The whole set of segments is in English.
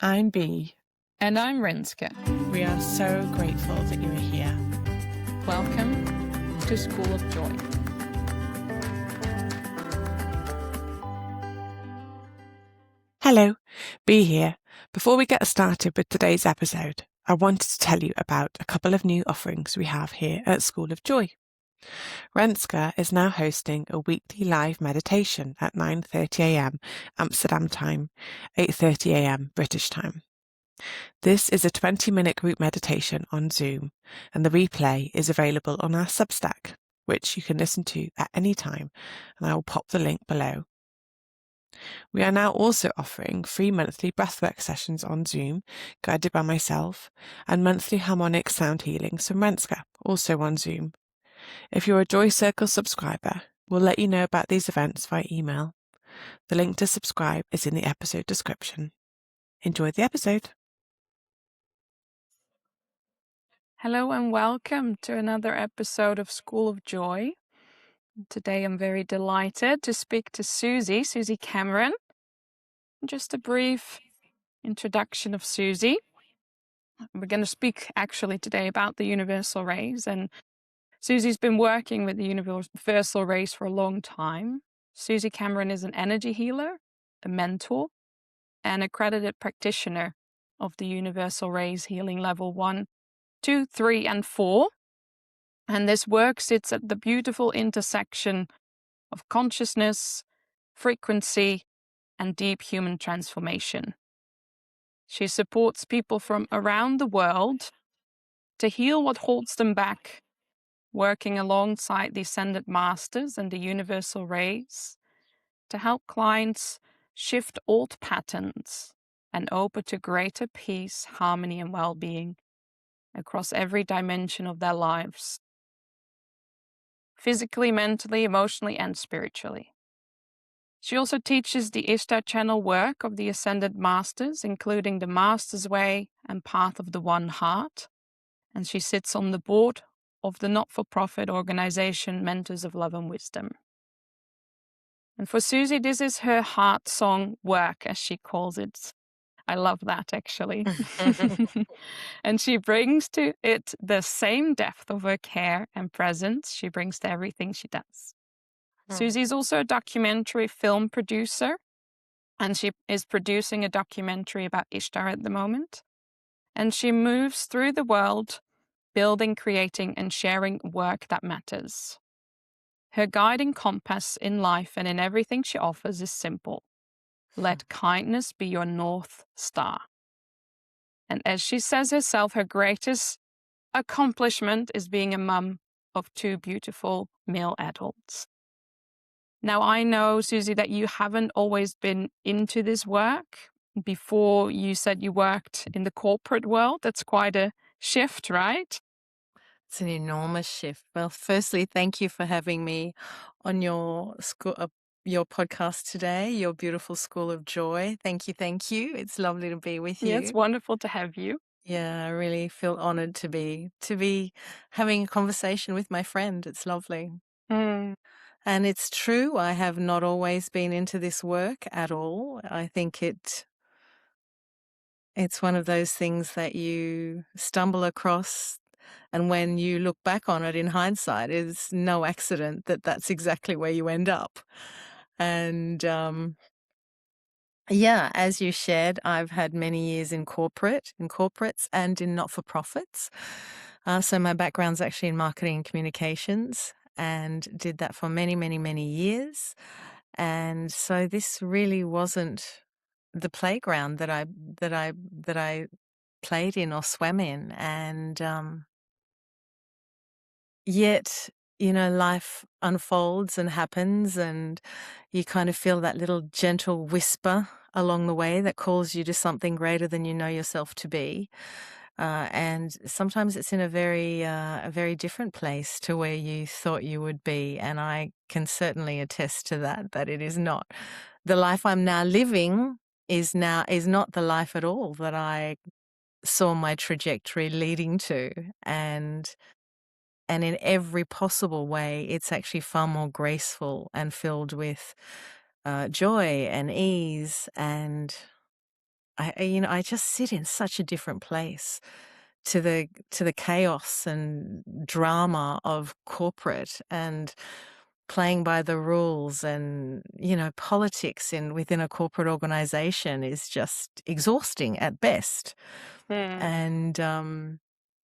I'm Bee. And I'm Renske. We are so grateful that you are here. Welcome to School of Joy. Hello, Bee here. Before we get started with today's episode, I wanted to tell you about a couple of new offerings we have here at School of Joy. Renske is now hosting a weekly live meditation at 9:30 a.m. Amsterdam time, 8:30 a.m. British time. This is a 20-minute group meditation on Zoom, and the replay is available on our Substack, which you can listen to at any time, and I will pop the link below. We are now also offering free monthly breathwork sessions on Zoom, guided by myself, and monthly harmonic sound healings from Renske, also on Zoom. If you're a Joy Circle subscriber, we'll let you know about these events via email. The link to subscribe is in the episode description. Enjoy the episode. Hello and welcome to another episode of School of Joy. Today I'm very delighted to speak to Susie Cameron. Just a brief introduction of Susie. We're going to speak actually today about the universal rays, and Susie's been working with the universal rays for a long time. Susie Cameron is an energy healer, a mentor, and accredited practitioner of the universal rays healing level 1, 2, 3, and 4. And this work sits at the beautiful intersection of consciousness, frequency, and deep human transformation. She supports people from around the world to heal what holds them back, working alongside the ascended masters and the universal rays to help clients shift old patterns and open to greater peace, harmony, and well-being across every dimension of their lives, physically, mentally, emotionally, and spiritually. She also teaches the Ishtar channel work of the Ascended Masters, including the Master's Way and Path of the One Heart, and she sits on the board of the not-for-profit organization Mentors of Love and Wisdom. And for Susie, this is her heart song work, as she calls it. I love that, actually. And she brings to it the same depth of her care and presence she brings to everything she does. Susie is also a documentary film producer, and she is producing a documentary about Ishtar at the moment. And she moves through the world, building, creating, and sharing work that matters. Her guiding compass in life and in everything she offers is simple. Let kindness be your North Star. And as she says herself, her greatest accomplishment is being a mum of 2 beautiful male adults. Now, I know, Susie, that you haven't always been into this work. Before, you said you worked in the corporate world. That's quite a shift, right? It's an enormous shift. Well, firstly, thank you for having me on your podcast today, your beautiful School of Joy. Thank you. It's lovely to be with you. Yeah, it's wonderful to have you. Yeah, I really feel honored to be having a conversation with my friend. It's lovely. And it's true, I have not always been into this work at all. I think it's one of those things that you stumble across, and when you look back on it in hindsight, it's no accident that that's exactly where you end up. And yeah, as you shared, I've had many years in corporates and in not-for-profits. So my background's actually in marketing and communications, and did that for many, many, many years. And so this really wasn't the playground that I played in or swam in. And yet, life unfolds and happens, and you kind of feel that little gentle whisper along the way that calls you to something greater than you know yourself to be. And sometimes it's in a very different place to where you thought you would be. And I can certainly attest to that it is not. The life I'm now living is not the life at all that I saw my trajectory leading to. And in every possible way, it's actually far more graceful and filled with joy and ease and I just sit in such a different place to the chaos and drama of corporate and playing by the rules, and politics within a corporate organization is just exhausting at best. Mm. And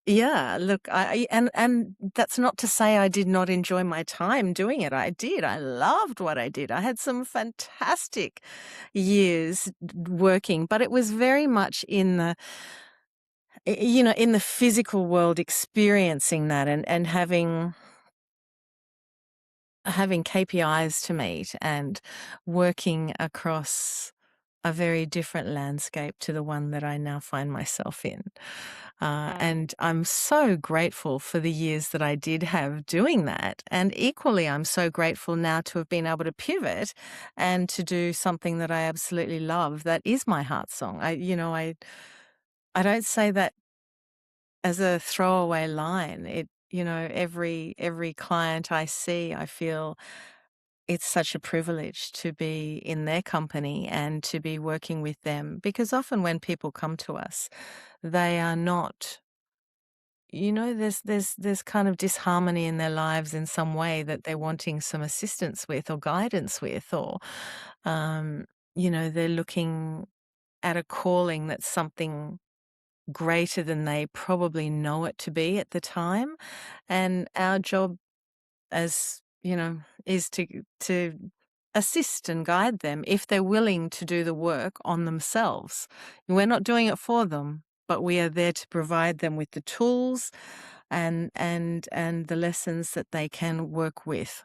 yeah, look, and that's not to say I did not enjoy my time doing it. I did. I loved what I did. I had some fantastic years working, but it was very much in the physical world, experiencing that, and having KPIs to meet and working across a very different landscape to the one that I now find myself in. And I'm so grateful for the years that I did have doing that. And equally, I'm so grateful now to have been able to pivot and to do something that I absolutely love. That is my heart song. I don't say that as a throwaway line. Every client I see, I feel it's such a privilege to be in their company and to be working with them, because often when people come to us, they are not, there's kind of disharmony in their lives in some way that they're wanting some assistance with or guidance with, or um, they're looking at a calling that's something greater than they probably know it to be at the time. And our job, as is to assist and guide them if they're willing to do the work on themselves. We're not doing it for them, but we are there to provide them with the tools and the lessons that they can work with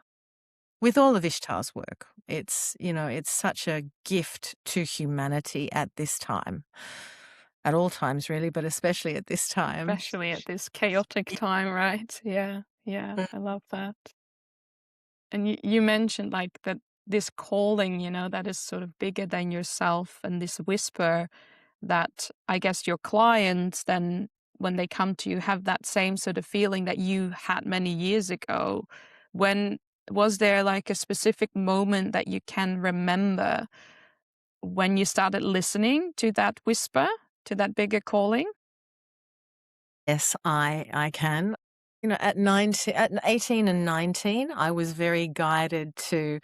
all of Ishtar's work. It's such a gift to humanity at this time. At all times, really, but especially at this time. Especially at this chaotic time, right? Yeah, Mm. I love that. And you mentioned like that this calling, that is sort of bigger than yourself, and this whisper that I guess your clients then, when they come to you, have that same sort of feeling that you had many years ago. When was there like a specific moment that you can remember when you started listening to that whisper, to that bigger calling? Yes, I can. At 18 and 19, I was very guided to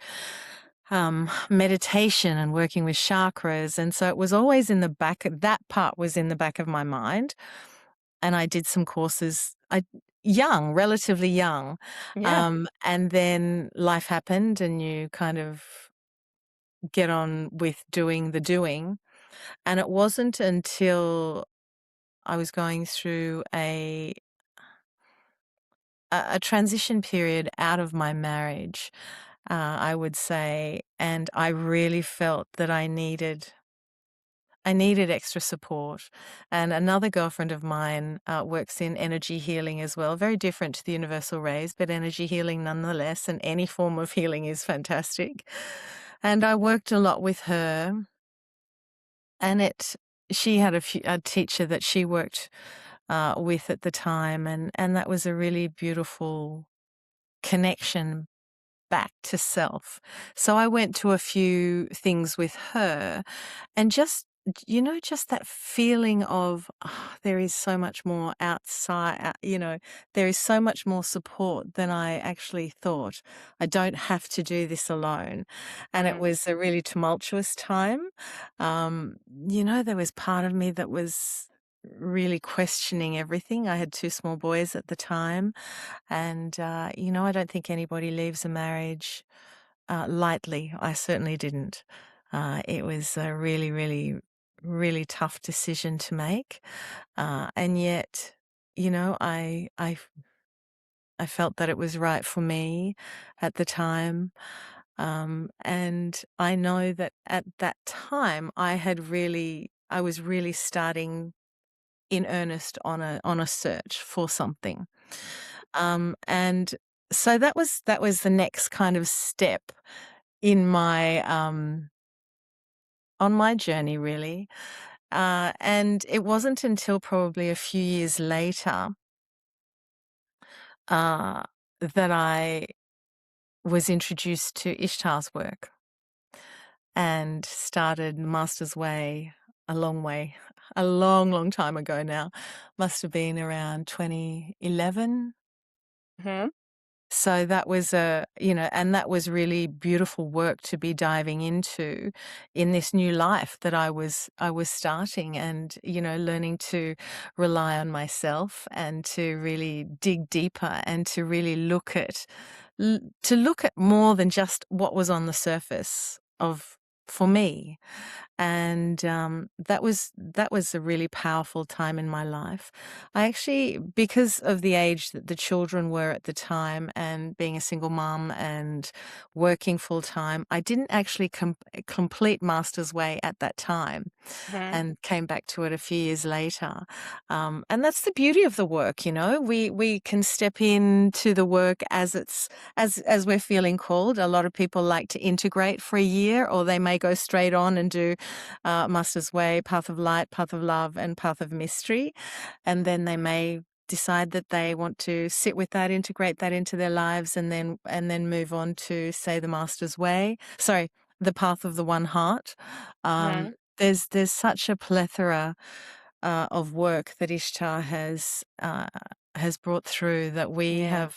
meditation and working with chakras. And so it was always that part was in the back of my mind. And I did some courses, relatively young. Yeah. And then life happened and you kind of get on with doing the doing. And it wasn't until I was going through a transition period out of my marriage, I would say, and I really felt that I needed extra support. And another girlfriend of mine works in energy healing as well, very different to the universal rays, but energy healing nonetheless, and any form of healing is fantastic. And I worked a lot with her, and she had a teacher that she worked with at the time, and that was a really beautiful connection back to self. So I went to a few things with her, and just that feeling of there is so much more outside, there is so much more support than I actually thought. I don't have to do this alone. And it was a really tumultuous time. There was part of me that was really questioning everything. I had two small boys at the time. And, I don't think anybody leaves a marriage lightly. I certainly didn't. It was a really, really, really tough decision to make. And yet, I felt that it was right for me at the time. And I know that at that time I was really starting in earnest on a search for something. And so that was the next kind of step in my on my journey, really. And it wasn't until probably a few years later uh, that I was introduced to Ishtar's work and started Master's Way a long way, a long, long time ago now. Must have been around 2011. Mm-hmm. So that was and that was really beautiful work to be diving into in this new life that I was starting, and learning to rely on myself and to really dig deeper and to really look at more than just what was on the surface of for me. And that was a really powerful time in my life. I actually, because of the age that the children were at the time, and being a single mum and working full time, I didn't actually complete Master's Way at that time, Mm-hmm. and came back to it a few years later. And that's the beauty of the work, we can step into the work as we're feeling called. A lot of people like to integrate for a year, or they may go straight on and do Master's Way, Path of Light, Path of Love, and Path of Mystery. And then they may decide that they want to sit with that, integrate that into their lives, and then move on to, say, the Master's Way. Sorry, the Path of the One Heart. Mm-hmm. There's such a plethora of work that Ishtar has brought through, that Yeah.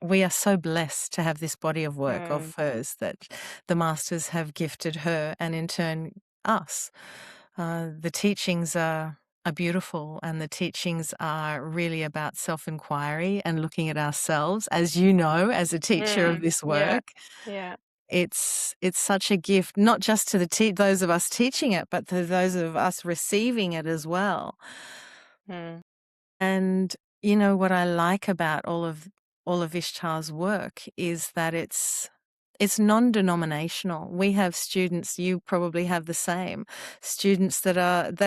we are so blessed to have this body of work Mm. of hers that the masters have gifted her, and in turn us. The teachings are beautiful, and the teachings are really about self-inquiry and looking at ourselves, as you know, as a teacher of Mm. this Yeah. work. Yeah. It's such a gift, not just to those of us teaching it, but to those of us receiving it as well. Mm. And what I like about all of Ishtar's work is that it's non-denominational. We have students, you probably have the same, students that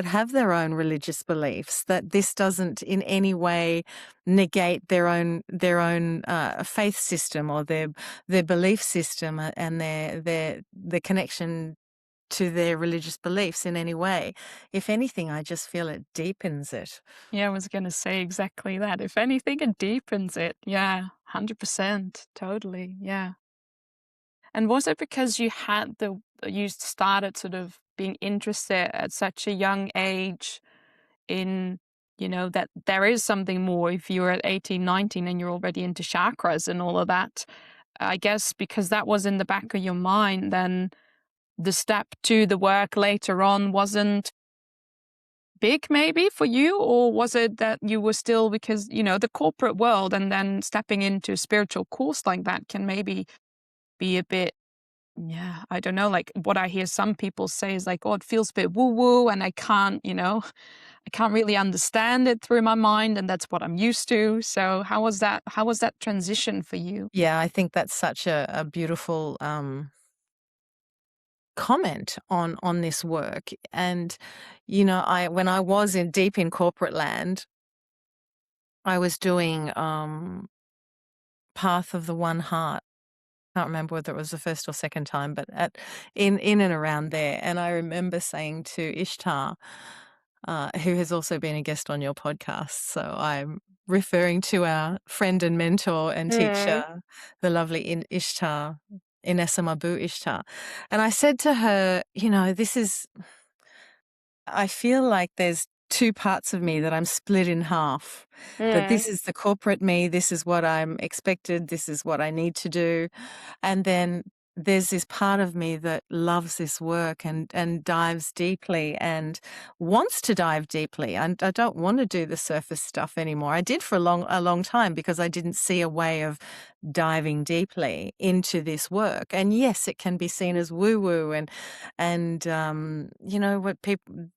have their own religious beliefs, that this doesn't in any way negate their own faith system, or their belief system, and their connection to their religious beliefs in any way. If anything, I just feel it deepens it. Yeah, I was gonna say exactly that. If anything, it deepens it. Yeah, 100%. Totally. Yeah. And was it because you started sort of being interested at such a young age in, that there is something more if you're at 18, 19 and you're already into chakras and all of that? I guess because that was in the back of your mind, then the step to the work later on wasn't big maybe for you, or was it that you were still, because the corporate world and then stepping into a spiritual course like that can maybe be a bit, yeah, I don't know, like what I hear some people say is like, oh, it feels a bit woo woo and I can't, I can't really understand it through my mind, and that's what I'm used to. So how was that transition for you? Yeah, I think that's such a beautiful comment on this work. And I when I was in deep in corporate land, I was doing Path of the One Heart. Can't remember whether it was the first or second time, but in and around there. And I remember saying to Ishtar, who has also been a guest on your podcast, so I'm referring to our friend and mentor and Mm. teacher, the lovely Ishtar, Inessa Mabu Ishtar. And I said to her, I feel like there's two parts of me that I'm split in half. That Mm. this is the corporate me, this is what I'm expected, this is what I need to do. And then there's this part of me that loves this work and dives deeply and wants to dive deeply. And I don't want to do the surface stuff anymore. I did for a long time, because I didn't see a way of diving deeply into this work. And yes, it can be seen as woo woo, and what people,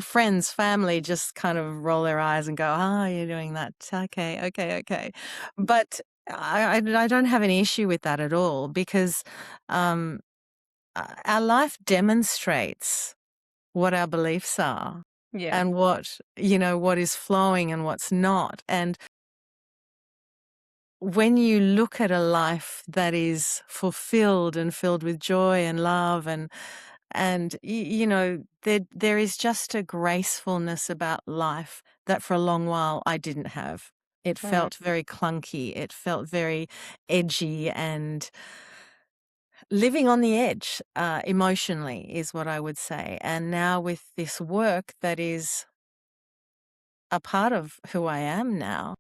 friends, family just kind of roll their eyes and go, "Ah, you're doing that. Okay, okay, okay." But I don't have any issue with that at all, because um, our life demonstrates what our beliefs are, Yeah. and what is flowing and what's not. And when you look at a life that is fulfilled and filled with joy and love, and there is just a gracefulness about life that for a long while I didn't have. It Mm. felt very clunky. It felt very edgy, and living on the edge emotionally is what I would say. And now with this work that is a part of who I am now,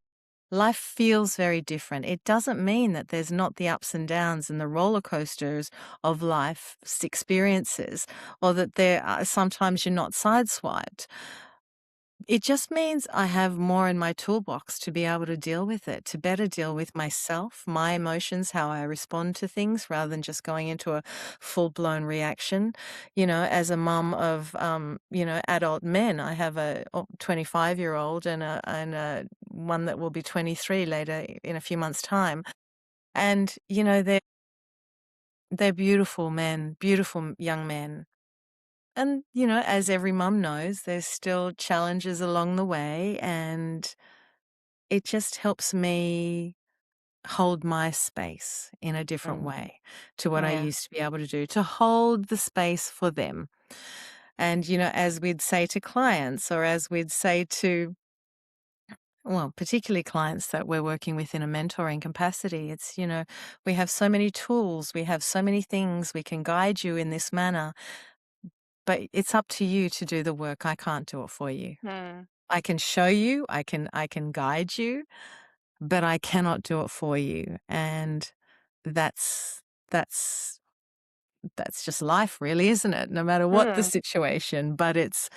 life feels very different. It doesn't mean that there's not the ups and downs and the roller coasters of life's experiences, or that there are sometimes you're not sideswiped. It just means I have more in my toolbox to be able to deal with it, to better deal with myself, my emotions, how I respond to things, rather than just going into a full-blown reaction. As a mum of, adult men, I have a 25-year-old and a one that will be 23 later in a few months' time. And, they're beautiful men, beautiful young men. And, as every mum knows, there's still challenges along the way, and it just helps me hold my space in a different way to what I Yeah. used to be able to do, to hold the space for them. And, as we'd say to clients, or as we'd say to, well, particularly clients that we're working with in a mentoring capacity, it's, we have so many tools, we have so many things, we can guide you in this manner. But it's up to you to do the work. I can't do it for you. I can show you, I can guide you, but I cannot do it for you. And that's just life, really, isn't it? No matter what the situation. But it's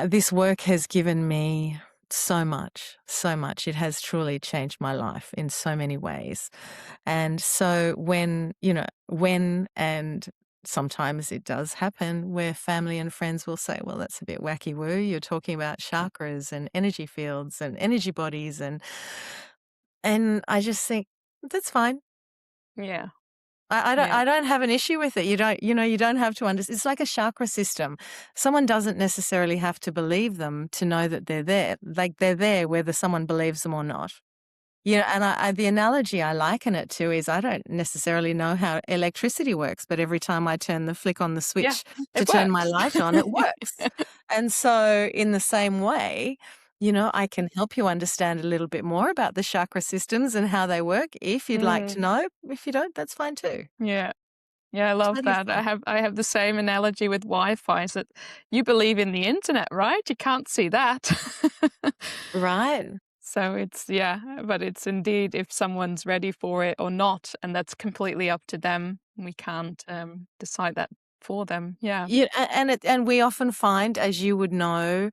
this work has given me so much, so much. It has truly changed my life in so many ways. And so when and sometimes it does happen where family and friends will say, well, that's a bit wacky woo. You're talking about chakras and energy fields and energy bodies. And I just think, that's fine. Yeah. I don't have an issue with it. You don't have to understand. It's like a chakra system. Someone doesn't necessarily have to believe them to know that they're there. Like, they're there whether someone believes them or not. And the analogy I liken it to is, I don't necessarily know how electricity works, but every time I flick on the switch to turn my light on, it works. And so in the same way, I can help you understand a little bit more about the chakra systems and how they work if you'd like to know. If you don't, that's fine too. Yeah. Yeah, I love Totally that. fine. I have the same analogy with Wi-Fi. Is that you believe in the internet, right? You can't see that. Right. So but it's indeed if someone's ready for it or not, and that's completely up to them. We can't decide that for them. Yeah. Yeah, and we often find, as you would know,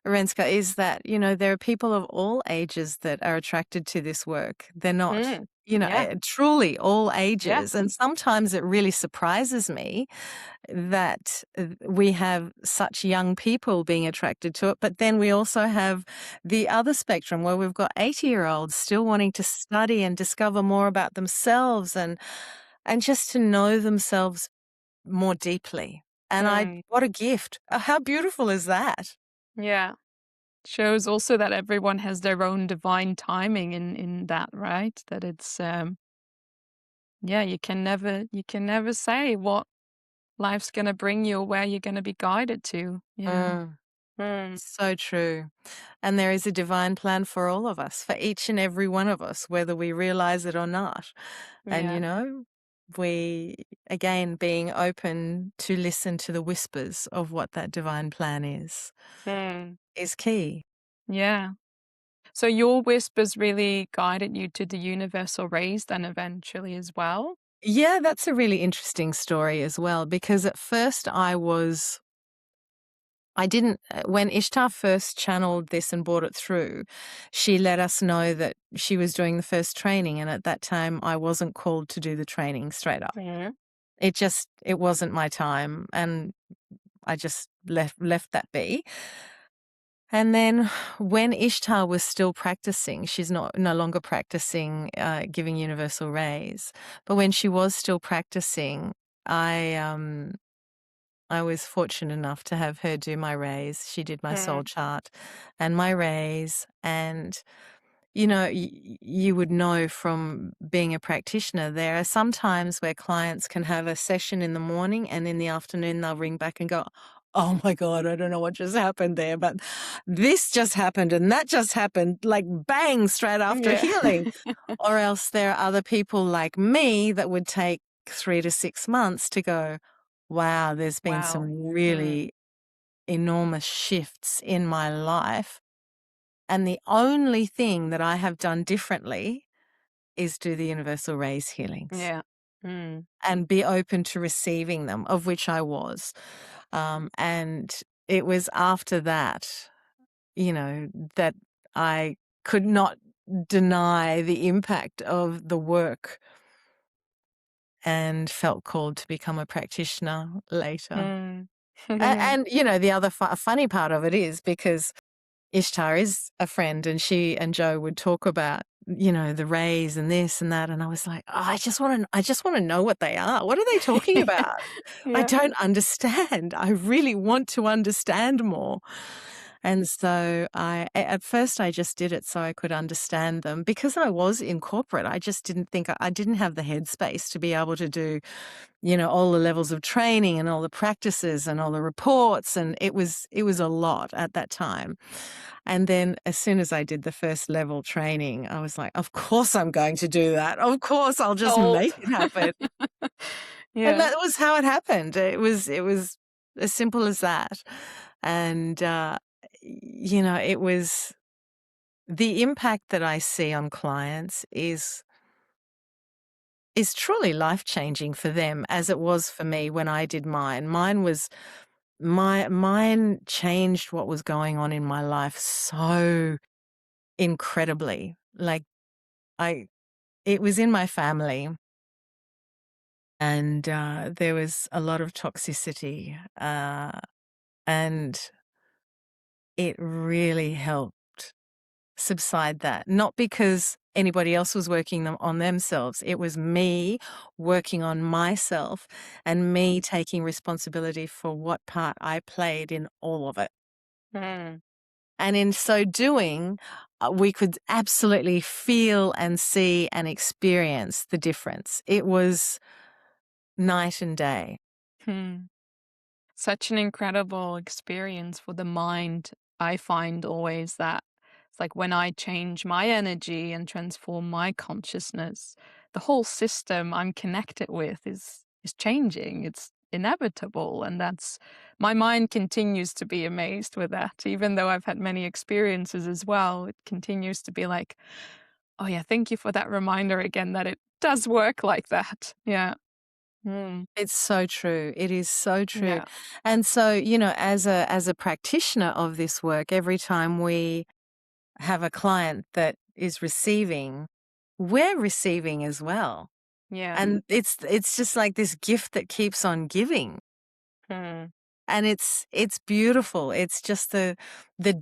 Renske, is that, there are people of all ages that are attracted to this work. They're not, Yeah. truly all Yeah. ages. And sometimes it really surprises me that we have such young people being attracted to it. But then we also have the other spectrum where we've got 80-year-olds still wanting to study and discover more about themselves and just to know themselves more deeply. And what a gift. How beautiful is that? Yeah. Shows also that everyone has their own divine timing in that, right? That it's you can never say what life's gonna bring you or where you're gonna be guided to. Yeah. Mm, so true. And there is a divine plan for all of us, for each and every one of us, whether we realize it or not. And, Yeah. we, again, being open to listen to the whispers of what that divine plan is key. Yeah. So your whispers really guided you to the universal rays then eventually as well? Yeah, that's a really interesting story as well, because at first I didn't, when Ishtar first channeled this and brought it through, she let us know that she was doing the first training. And at that time, I wasn't called to do the training straight up. It wasn't my time. And I just left that be. And then when Ishtar was still practicing, she's no longer practicing giving universal rays, but when she was still practicing, I was fortunate enough to have her do my rays. She did my soul chart and my rays. And, you would know from being a practitioner, there are some times where clients can have a session in the morning and in the afternoon they'll ring back and go, oh my God, I don't know what just happened there, but this just happened and that just happened, like bang, straight after Yeah. healing. Or else there are other people like me that would take 3 to 6 months to go, wow, there's been Wow. some really enormous shifts in my life. And the only thing that I have done differently is do the universal rays healings Yeah. Mm. and be open to receiving them, of which I was. And it was after that, that I could not deny the impact of the work and felt called to become a practitioner later. Mm. And the other funny part of it is because Ishtar is a friend and she and Joe would talk about, the rays and this and that. And I was like, oh, I just want to know what they are. What are they talking about? I Yeah. don't understand. I really want to understand more. And so at first I just did it so I could understand them because I was in corporate. I just didn't think I didn't have the headspace to be able to do, all the levels of training and all the practices and all the reports. And it was a lot at that time. And then as soon as I did the first level training, I was like, of course I'm going to do that. Of course I'll just Sold. make it happen. And Yeah. that was how it happened. It was as simple as that. And, it was the impact that I see on clients is truly life-changing for them as it was for me when I did mine. Mine changed what was going on in my life so incredibly. Like it was in my family and there was a lot of toxicity and it really helped subside that. Not because anybody else was working on themselves. It was me working on myself and me taking responsibility for what part I played in all of it. Mm. And in so doing, we could absolutely feel and see and experience the difference. It was night and day. Hmm. Such an incredible experience for the mind. I find always that it's like when I change my energy and transform my consciousness, the whole system I'm connected with is changing. It's inevitable, and that's my mind continues to be amazed with that. Even though I've had many experiences as well, it continues to be like, oh yeah, thank you for that reminder again that it does work like that. Yeah. Mm. It's so true. It is so true. Yeah. And so, as a practitioner of this work, every time we have a client that is receiving, we're receiving as well. Yeah. And it's just like this gift that keeps on giving. Mm. And it's beautiful. It's just the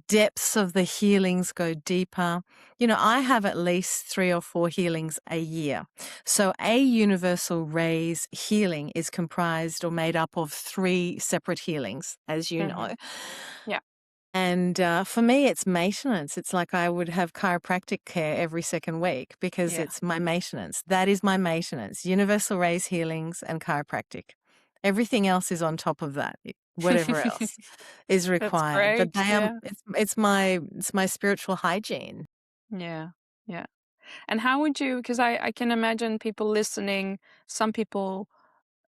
depths of the healings go deeper. I have at least 3 or 4 healings a year. So a universal rays healing is comprised or made up of 3 separate healings, as you know. Yeah. And for me, it's maintenance. It's like I would have chiropractic care every second week because Yeah. it's my maintenance. That is my maintenance. Universal rays healings and chiropractic. Everything else is on top of that. Whatever else is That's required. But great. they are. Yeah. It's my spiritual hygiene. Yeah. Yeah. And how would you, because I can imagine people listening, some people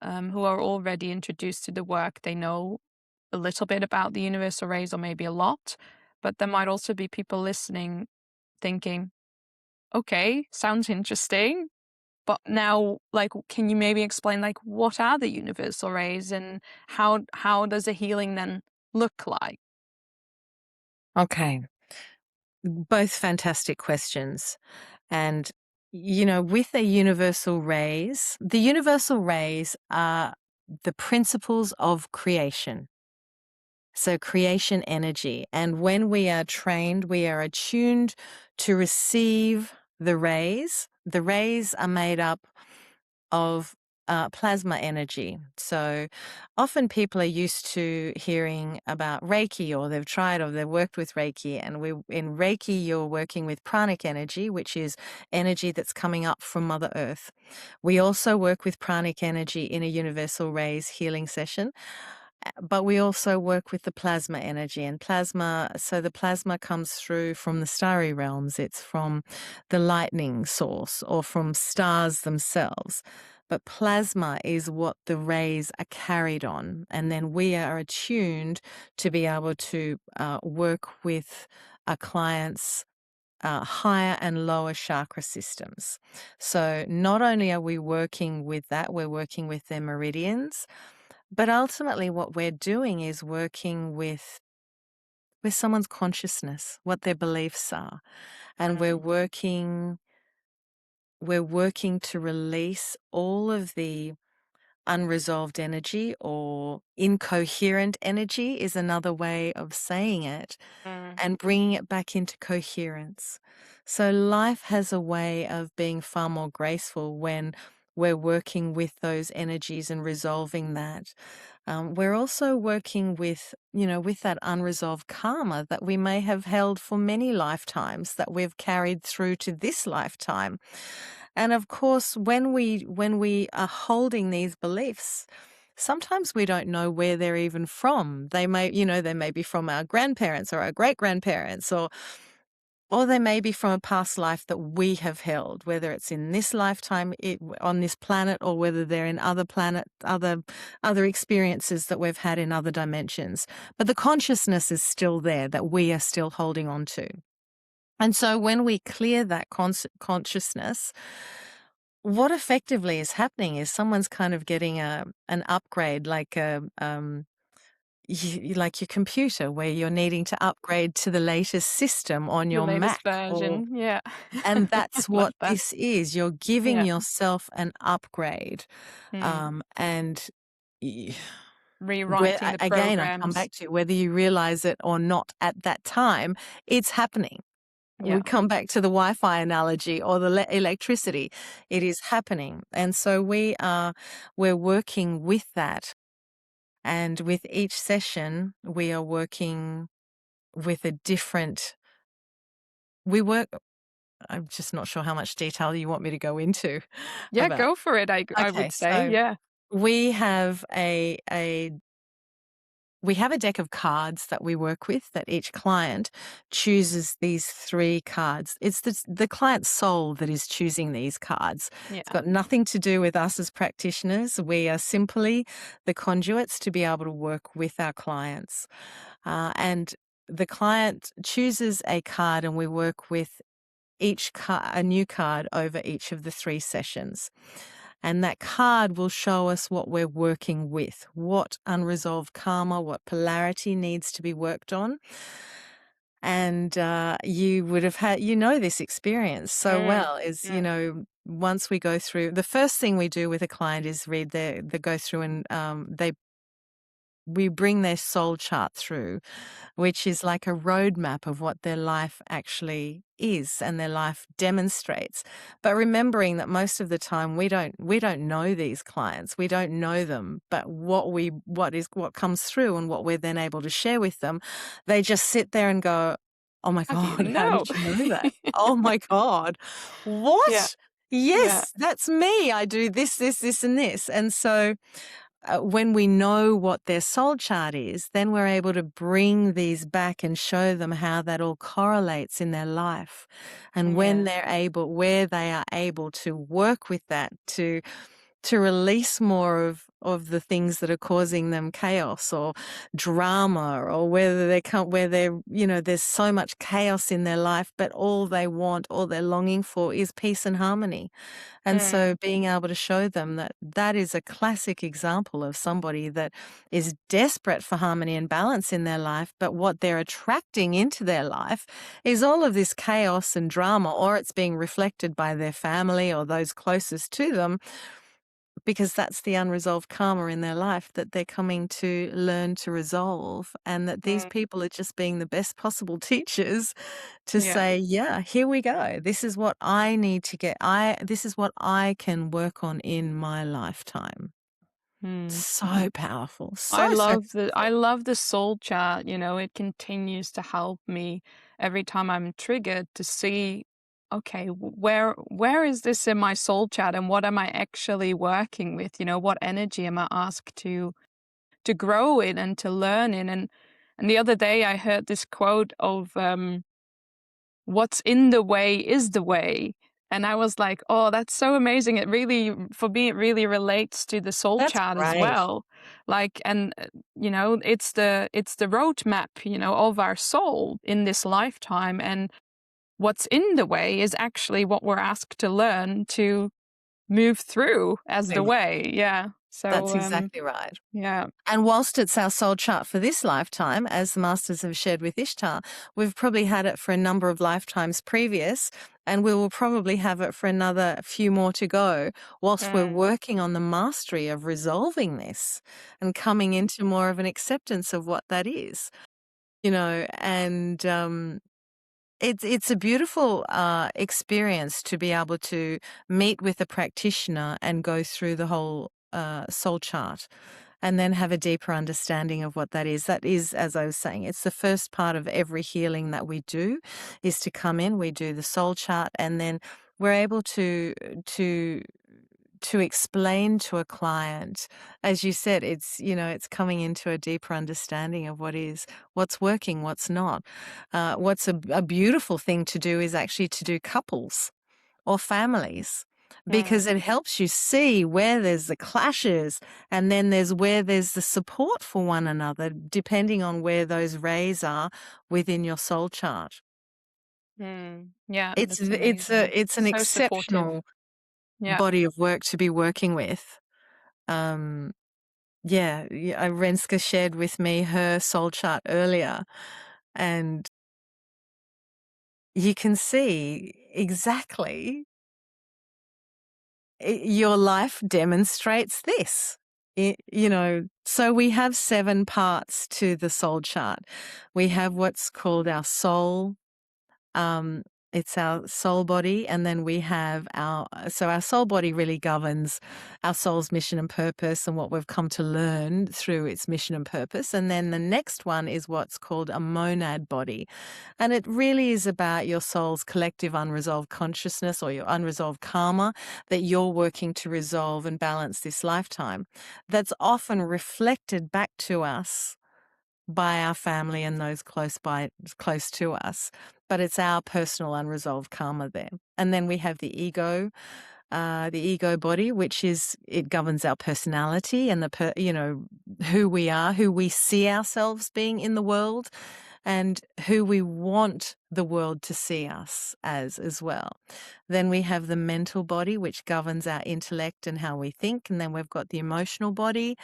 who are already introduced to the work, they know a little bit about the universal rays or maybe a lot, but there might also be people listening thinking, okay, sounds interesting. But now, like, can you maybe explain, like, what are the universal rays and how does a healing then look like? Okay, both fantastic questions. And with the universal rays are the principles of creation. So creation energy. And when we are trained, we are attuned to receive the rays. The rays are made up of plasma energy. So often people are used to hearing about Reiki, or they've tried or they've worked with Reiki. And in Reiki, you're working with pranic energy, which is energy that's coming up from Mother Earth. We also work with pranic energy in a universal rays healing session. But we also work with the plasma energy, and the plasma comes through from the starry realms. It's from the lightning source or from stars themselves. but plasma is what the rays are carried on. And then we are attuned to be able to work with our clients' higher and lower chakra systems. So not only are we working with that, we're working with their meridians, but ultimately what we're doing is working with someone's consciousness, what their beliefs are. And we're working to release all of the unresolved energy, or incoherent energy is another way of saying it, and bringing it back into coherence. So life has a way of being far more graceful when we're working with those energies and resolving that. We're also working with, with that unresolved karma that we may have held for many lifetimes that we've carried through to this lifetime. And of course, when we are holding these beliefs, sometimes we don't know where they're even from. They may be from our grandparents or our great-grandparents, or they may be from a past life that we have held, whether it's in this lifetime on this planet, or whether they're in other experiences that we've had in other dimensions. But the consciousness is still there, that we are still holding on to. And so when we clear that consciousness, what effectively is happening is someone's kind of getting an upgrade, like like your computer, where you're needing to upgrade to the latest system on The your latest Mac. version. Yeah. And that's Love what that. this is. You're giving Yeah. yourself an upgrade. And Rewriting the again, I come programs. back to whether you realize it or not at that time, it's happening. Yeah. We come back to the Wi-Fi analogy or the electricity. It is happening. And so we're working with that. And with each session, we are working with a different, I'm just not sure how much detail you want me to go into. Yeah, about. go for it, I Okay, would say. so Yeah. we have we have a deck of cards that we work with, that each client chooses these 3 cards. It's the client's soul that is choosing these cards. Yeah. It's got nothing to do with us as practitioners. We are simply the conduits to be able to work with our clients. And the client chooses a card, and we work with a new card over each of the 3 sessions. And that card will show us what we're working with, what unresolved karma, what polarity needs to be worked on. And you would have had, this experience so well, is, once we go through, the first thing we do with a client is read they go through, and we bring their soul chart through, which is like a roadmap of what their life actually is and their life demonstrates. But remembering that most of the time we don't know these clients, we don't know them, but what comes through and what we're then able to share with them, they just sit there and go, "Oh my How do you God, how know? did you know that? Oh my God, what? Yeah. Yes, that's me. I do this, and this." And so when we know what their soul chart is, then we're able to bring these back and show them how that all correlates in their life. And when where they are able to work with that, to release more of the things that are causing them chaos or drama, or where there's so much chaos in their life, but all they want, all they're longing for is peace and harmony. And so being able to show them that is a classic example of somebody that is desperate for harmony and balance in their life, but what they're attracting into their life is all of this chaos and drama, or it's being reflected by their family or those closest to them, because that's the unresolved karma in their life that they're coming to learn to resolve, and that these people are just being the best possible teachers to say, yeah, here we go. This is what I need to this is what I can work on in my lifetime. So powerful. I So love the soul chart, it continues to help me every time I'm triggered to see, okay, where is this in my soul chart, and what am I actually working with? What energy am I asked to grow in and to learn in? And the other day I heard this quote of what's in the way is the way. And I was like, oh, that's so amazing. It really, for me, it really relates to the soul That's chart as great. well. Like, and it's the roadmap, of our soul in this lifetime. And what's in the way is actually what we're asked to learn to move through as the way. Yeah. That's So, exactly right. yeah. And whilst it's our soul chart for this lifetime, as the masters have shared with Ishtar, we've probably had it for a number of lifetimes previous, and we will probably have it for another few more to go whilst we're working on the mastery of resolving this and coming into more of an acceptance of what that is, and it's a beautiful experience to be able to meet with a practitioner and go through the whole soul chart and then have a deeper understanding of what that is. That is, as I was saying, it's the first part of every healing that we do, is to come in, we do the soul chart, and then we're able to explain to a client, as you said, it's coming into a deeper understanding of what's working, what's not. What's a beautiful thing to do is actually to do couples or families, because it helps you see where there's the clashes, and then there's where there's the support for one another, depending on where those rays are within your soul chart. Yeah, It's that's it's amazing. a it's an So supportive. exceptional Yeah. body of work to be working with. Um, Renske shared with me her soul chart earlier, and you can see exactly your life demonstrates this. So we have 7 parts to the soul chart. We have what's called our soul. Um, it's our soul body, and then we have our soul body really governs our soul's mission and purpose and what we've come to learn through its mission and purpose. And then the next one is what's called a monad body. And it really is about your soul's collective unresolved consciousness or your unresolved karma that you're working to resolve and balance this lifetime. That's often reflected back to us by our family and those close to us, but it's our personal unresolved karma there. And then we have the ego body, which it governs our personality and who we are, who we see ourselves being in the world, and who we want the world to see us as well. Then we have the mental body, which governs our intellect and how we think. And then we've got the emotional body,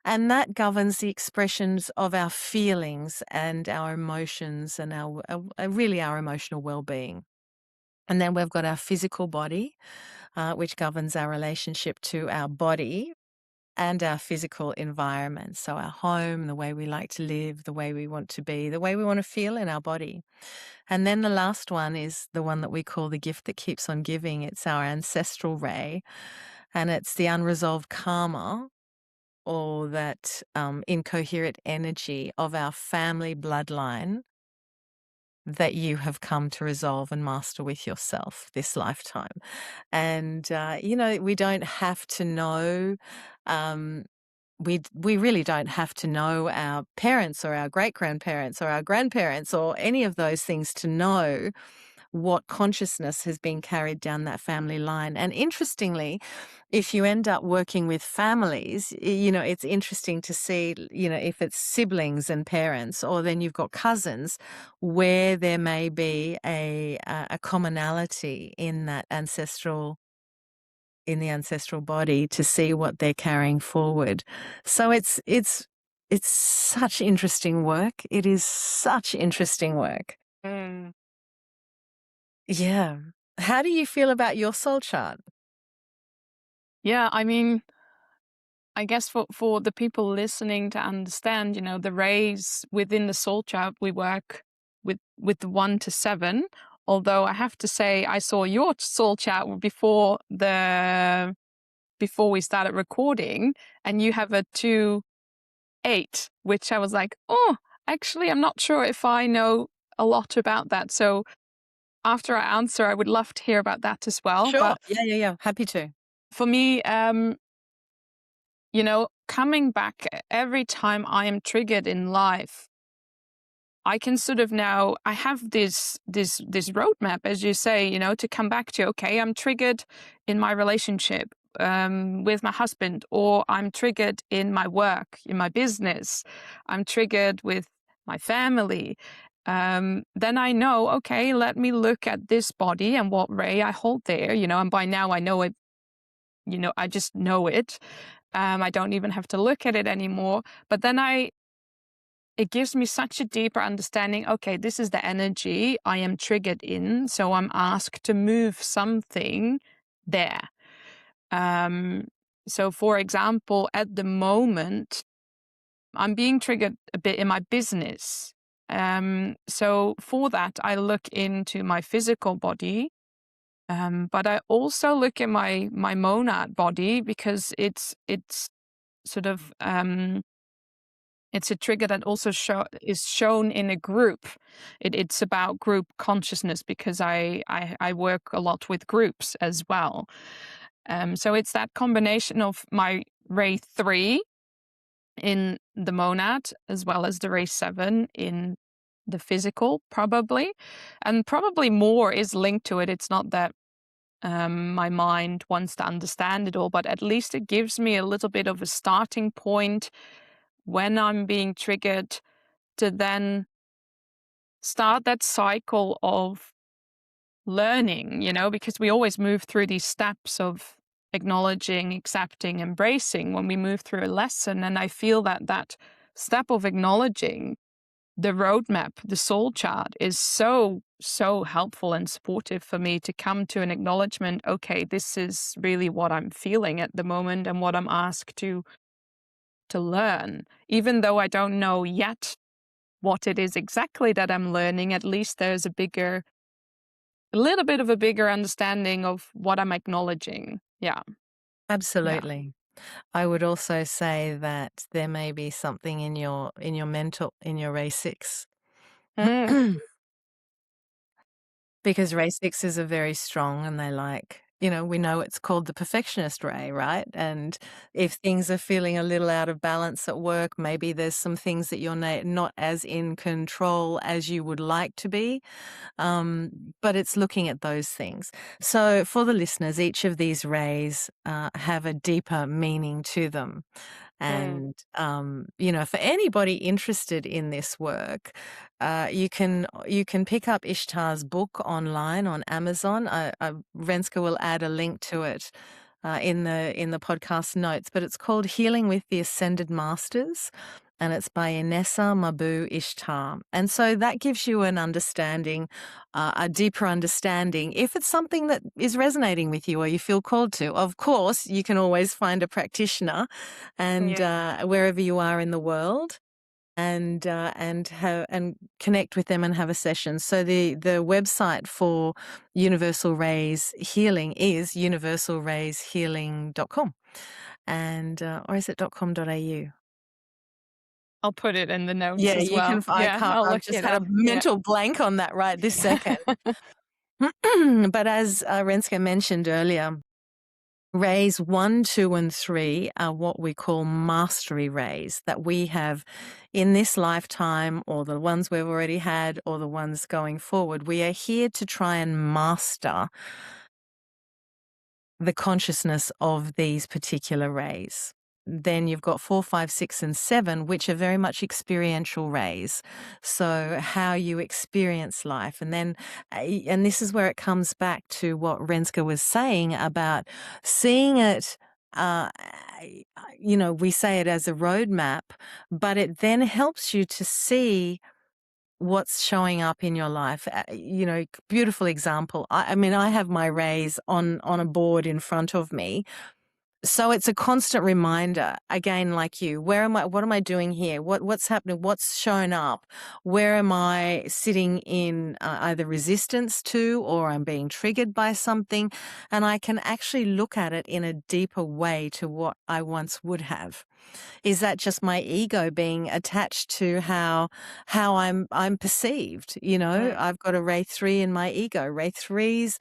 and that governs the expressions of our feelings and our emotions and really our emotional well-being. And then we've got our physical body, which governs our relationship to our body and our physical environment. So our home, the way we like to live, the way we want to be, the way we want to feel in our body. And then the last one is the one that we call the gift that keeps on giving. It's our ancestral ray, and it's the unresolved karma, or that incoherent energy of our family bloodline that you have come to resolve and master with yourself this lifetime. And, we don't have to know, we really don't have to know our parents or our great-grandparents or our grandparents or any of those things to know what consciousness has been carried down that family line. And interestingly, if you end up working with families, it's interesting to see, if it's siblings and parents, or then you've got cousins, where there may be a commonality in the ancestral body, to see what they're carrying forward. So it's such interesting work. It is such interesting work. Yeah. How do you feel about your soul chart? Yeah, I mean, I guess for the people listening to understand, the rays within the soul chart, we work with 1 to 7. Although I have to say, I saw your soul chart before we started recording, and you have a 2-8, which I was like, oh, actually, I'm not sure if I know a lot about that. So after I answer, I would love to hear about that as well. Sure. But Yeah. Happy to. for me, coming back every time I am triggered in life, I can sort of now, I have this roadmap, as you say, you know, to come back to, okay, I'm triggered in my relationship with my husband, or I'm triggered in my work, in my business, I'm triggered with my family. Then I know, okay, let me look at this body and what ray I hold there, you know, and by now I know it, you know, I just know it. I don't even have to look at it anymore. But then it gives me such a deeper understanding. Okay, this is the energy I am triggered in. So I'm asked to move something there. So for example, at the moment, I'm being triggered a bit in my business. So for that, I look into my physical body. But I also look at my monad body, because it's sort of it's a trigger that also is shown in a group. It's about group consciousness, because I work a lot with groups as well. So it's that combination of my ray 3 in the monad, as well as the ray 7 in the physical, probably. And probably more is linked to it. It's not that my mind wants to understand it all, but at least it gives me a little bit of a starting point when I'm being triggered, to then start that cycle of learning, you know, because we always move through these steps of acknowledging, accepting, embracing when we move through a lesson. And I feel that that step of acknowledging, the roadmap, the soul chart, is so, so helpful and supportive for me to come to an acknowledgement. Okay, this is really what I'm feeling at the moment and what I'm asked to learn. Even though I don't know yet what it is exactly that I'm learning, at least there's a little bit of a bigger understanding of what I'm acknowledging. Yeah. Absolutely. I would also say that there may be something in your mental, in your ray 6. Mm, Because ray 6s are very strong, and they like, you know, we know it's called the perfectionist ray, right? And if things are feeling a little out of balance at work, maybe there's some things that you're not as in control as you would like to be. But it's looking at those things. So for the listeners, each of these rays have a deeper meaning to them. mm. And, you know, for anybody interested in this work, you can pick up Ishtar's book online on Amazon. Renske will add a link to it in the podcast notes, but it's called Healing with the Ascended Masters, and it's by Inessa Mabu Ishtar. And so that gives you an understanding, a deeper understanding, if it's something that is resonating with you or you feel called to. Of course, you can always find a practitioner, and Yeah. wherever you are in the world, and connect with them and have a session. So the website for Universal Rays Healing is universalrayshealing.com, and or is it .com.au? I'll put it in the notes Yeah, as you can. well. Yeah, I'll I've look just it had a up. Yeah. mental blank on that right this second. But as Renske mentioned earlier, rays 1, 2, and 3 are what we call mastery rays that we have in this lifetime, or the ones we've already had, or the ones going forward. We are here to try and master the consciousness of these particular rays. Then you've got 4, 5, 6, and 7, which are very much experiential rays. So how you experience life. And then, and this is where it comes back to what Renske was saying about seeing it. Uh, you know, we say it as a roadmap, but it then helps you to see what's showing up in your life. You know, beautiful example. I mean, I have my rays on a board in front of me. So it's a constant reminder, again, like you, where am I, what am I doing here? What's happening? What's shown up? Where am I sitting in either resistance to, or I'm being triggered by something? And I can actually look at it in a deeper way to what I once would have. Is that just my ego being attached to how I'm perceived? You know, Mm, I've got a ray 3 in my ego. Ray 3s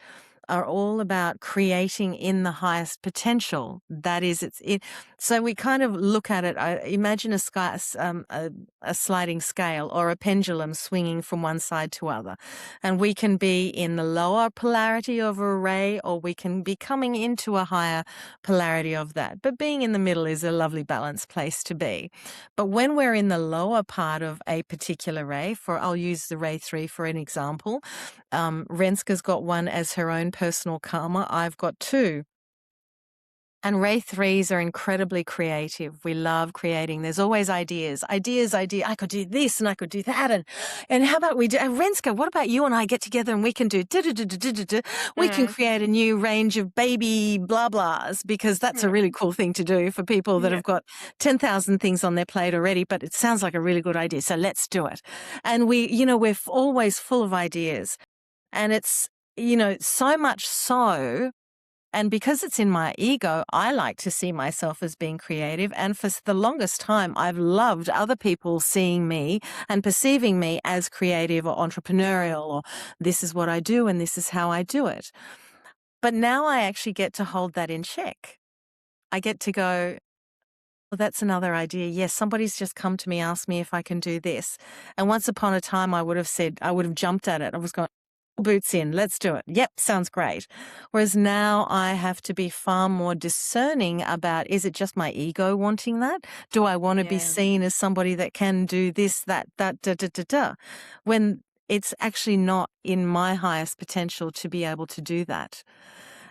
are all about creating in the highest potential. That is, so we kind of look at it. Imagine a sliding scale or a pendulum swinging from one side to other, and we can be in the lower polarity of a ray, or we can be coming into a higher polarity of that. But being in the middle is a lovely balanced place to be. But when we're in the lower part of a particular ray, I'll use the ray 3 for an example. Renske's got one as her own personal karma. I've got 2. And ray 3s are incredibly creative. We love creating. There's always ideas. I could do this and I could do that. And how about we do, Renske, what about you and I get together and we can do, we can create a new range of baby blah blahs, because that's a really cool thing to do for people that have got 10,000 things on their plate already, but it sounds like a really good idea. So let's do it. And we're always full of ideas. And it's, so much so. And because it's in my ego, I like to see myself as being creative. And for the longest time, I've loved other people seeing me and perceiving me as creative or entrepreneurial, or this is what I do and this is how I do it. But now I actually get to hold that in check. I get to go, well, that's another idea. Yes, somebody's just come to me, asked me if I can do this. And once upon a time, I would have jumped at it. I was going, boots in, let's do it. Yep, sounds great. Whereas now I have to be far more discerning about, is it just my ego wanting that? Do I want to be seen as somebody that can do this, that, when it's actually not in my highest potential to be able to do that.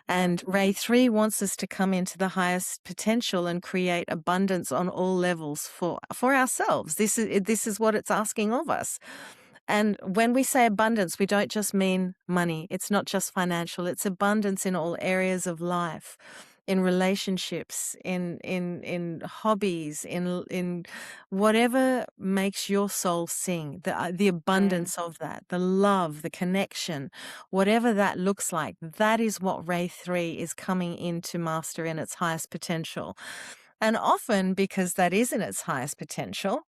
And ray 3 wants us to come into the highest potential and create abundance on all levels for ourselves. This is what it's asking of us. And when we say abundance, we don't just mean money. It's not just financial. It's abundance in all areas of life, in relationships, in hobbies, in whatever makes your soul sing, the abundance of that, the love, the connection, whatever that looks like. That is what ray 3 is coming in to master in its highest potential. And often, because that is in its highest potential,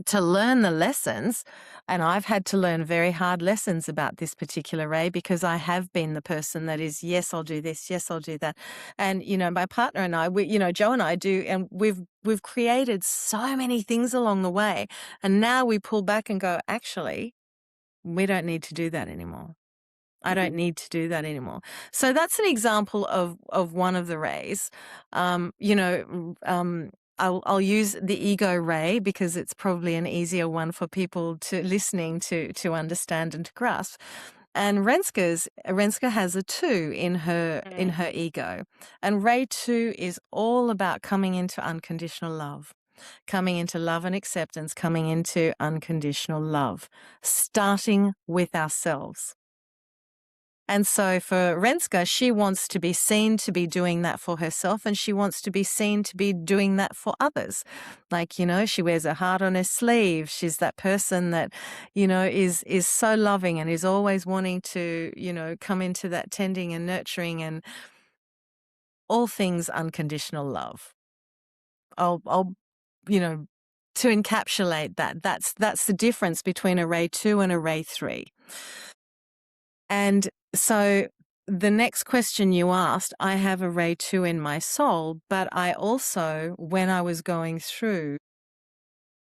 to learn the lessons, and I've had to learn very hard lessons about this particular ray, because I have been the person that is, yes, I'll do this, yes, I'll do that. And, my partner and I, Joe and I do, and we've created so many things along the way. And now we pull back and go, actually, we don't need to do that anymore. I don't need to do that anymore. So that's an example of one of the rays. I'll use the ego ray because it's probably an easier one for people listening to understand and to grasp. And Renske has a 2 in her ego. And ray 2 is all about coming into unconditional love, coming into love and acceptance, coming into unconditional love, starting with ourselves. And so for Renske, she wants to be seen to be doing that for herself, and she wants to be seen to be doing that for others. Like, she wears her heart on her sleeve. She's that person that, is so loving and is always wanting to, come into that tending and nurturing and all things unconditional love. I'll to encapsulate that's the difference between a ray 2 and a ray 3. And so the next question you asked, I have a ray 2 in my soul, but I also, when I was going through,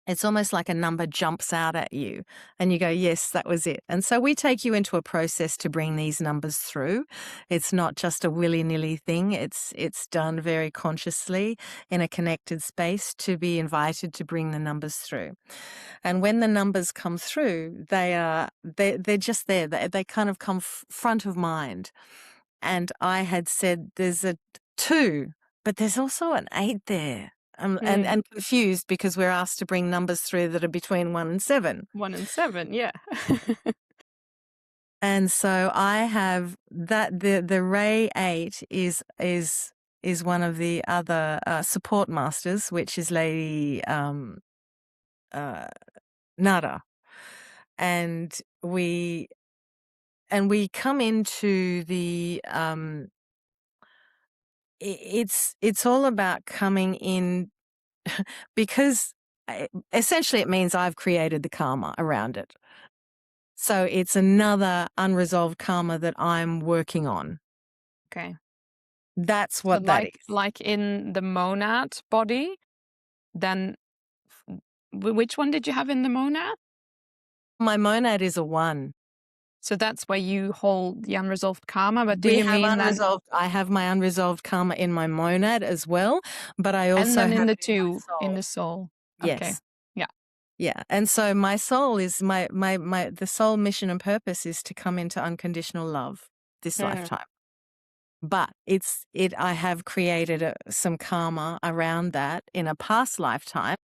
it's almost like a number jumps out at you and you go, yes, that was it. And so we take you into a process to bring these numbers through. It's not just a willy-nilly thing. It's done very consciously in a connected space to be invited to bring the numbers through. And when the numbers come through, they're just there. They kind of come front of mind. And I had said there's a 2, but there's also an 8 there. And confused because we're asked to bring numbers through that are between 1 and 7. 1 and 7, yeah. And so I have that the ray 8 is one of the other support masters, which is Lady Nada, and we come into the it's all about coming in because essentially it means I've created the karma around it. So it's another unresolved karma that I'm working on. Okay. That's So what that is. like in the monad body, then which one did you have in the monad? My monad is a 1. So that's where you hold the unresolved karma, but do We you have mean then? unresolved. I have my unresolved karma in my monad as well, but I also And then have in the it in my 2, in soul. the soul. Okay. Yes. Yeah. Yeah. And so my soul is the soul mission and purpose is to come into unconditional love this lifetime. But I have created some karma around that in a past lifetime.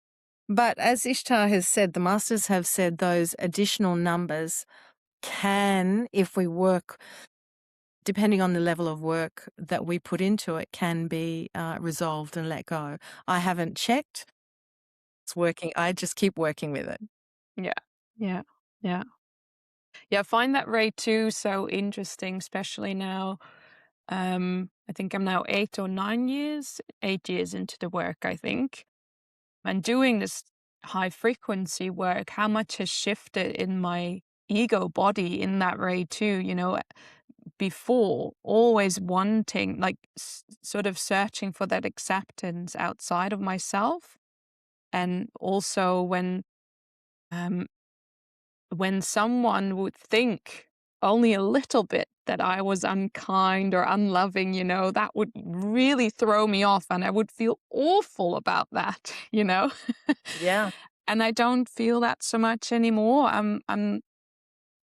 But as Ishtar has said, the masters have said those additional numbers can, if we work, depending on the level of work that we put into it, can be resolved and let go. I haven't checked. It's working. I just keep working with it. Yeah. Yeah. Yeah. Yeah. I find that Ray 2 so interesting, especially now. I think I'm now 8 or 9 years, 8 years into the work, I think. And doing this high frequency work, how much has shifted in my ego body in that Ray 2, before always wanting, like sort of searching for that acceptance outside of myself. And also um, when someone would think only a little bit that I was unkind or unloving, that would really throw me off and I would feel awful about that, Yeah. And I don't feel that so much anymore.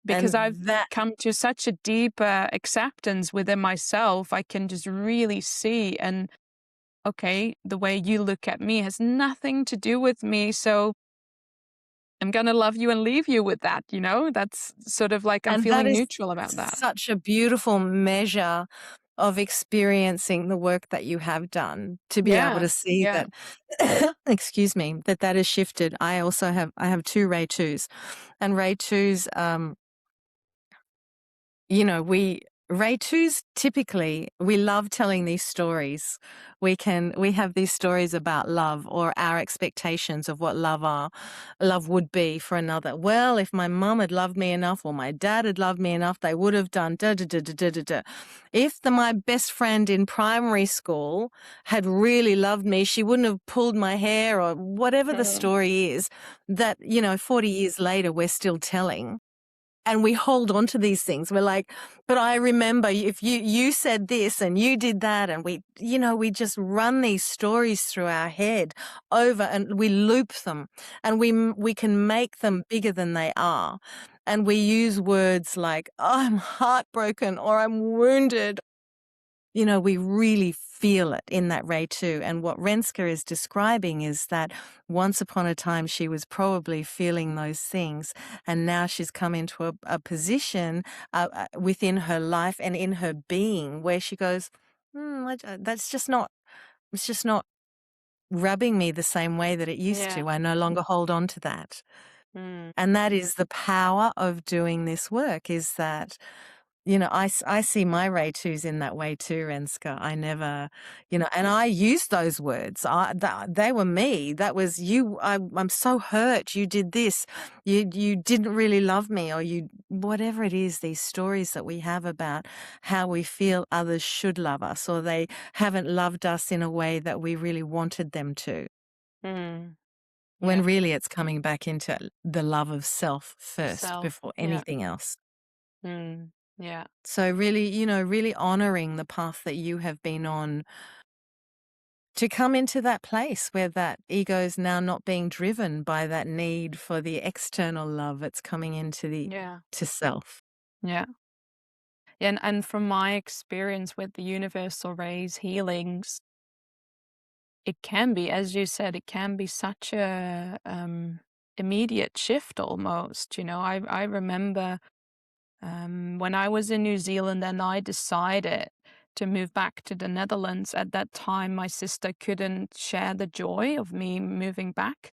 Because I've And that come to such a deep acceptance within myself, I can just really see and okay, the way you look at me has nothing to do with me, so I'm gonna love you and leave you with that, That's sort of like I'm and that feeling is neutral about that. such a beautiful measure of experiencing the work that you have done to be able Yeah, to see yeah. that excuse me, that has shifted. I have 2 Ray 2s, and Ray 2s we Ray 2s typically, we love telling these stories. We have these stories about love or our expectations of what love would be for another. Well, if my mum had loved me enough or my dad had loved me enough, they would have done da da da da da da da. If my best friend in primary school had really loved me, she wouldn't have pulled my hair or whatever the story is that, 40 years later we're still telling. And we hold on to these things. We're like, but I remember if you said this and you did that. And we just run these stories through our head over and we loop them and we can make them bigger than they are. And we use words like, oh, I'm heartbroken or I'm wounded. We really feel it in that Ray 2. And what Renske is describing is that once upon a time she was probably feeling those things, and now she's come into a position within her life and in her being where she goes, it's just not rubbing me the same way that it used to. I no longer hold on to that. And that is the power of doing this work, is that I see my Ray 2s in that way too, Renske. I never, and I used those words. They were me. That was you. I'm so hurt. You did this. You didn't really love me, or whatever it is, these stories that we have about how we feel others should love us, or they haven't loved us in a way that we really wanted them to. When really it's coming back into the love of self first before anything else. Yeah. So really, really honoring the path that you have been on to come into that place where that ego is now not being driven by that need for the external love. It's coming into to self. Yeah. And from my experience with the universal rays healings, it can be, as you said, it can be such a immediate shift almost. I remember when I was in New Zealand and I decided to move back to the Netherlands. At that time, my sister couldn't share the joy of me moving back.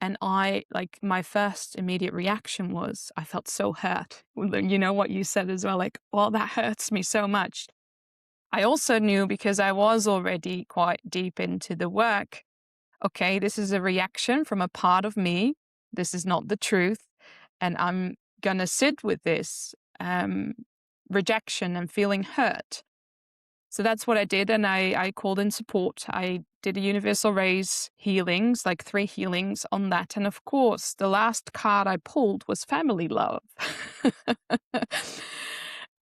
And my first immediate reaction was, I felt so hurt. You know what you said as well, like, well, that hurts me so much. I also knew, because I was already quite deep into the work, okay, this is a reaction from a part of me. This is not the truth. And I'm going to sit with this rejection and feeling hurt. So that's what I did. And I called in support. I did a universal raise healings, like 3 healings on that. And of course, the last card I pulled was family love.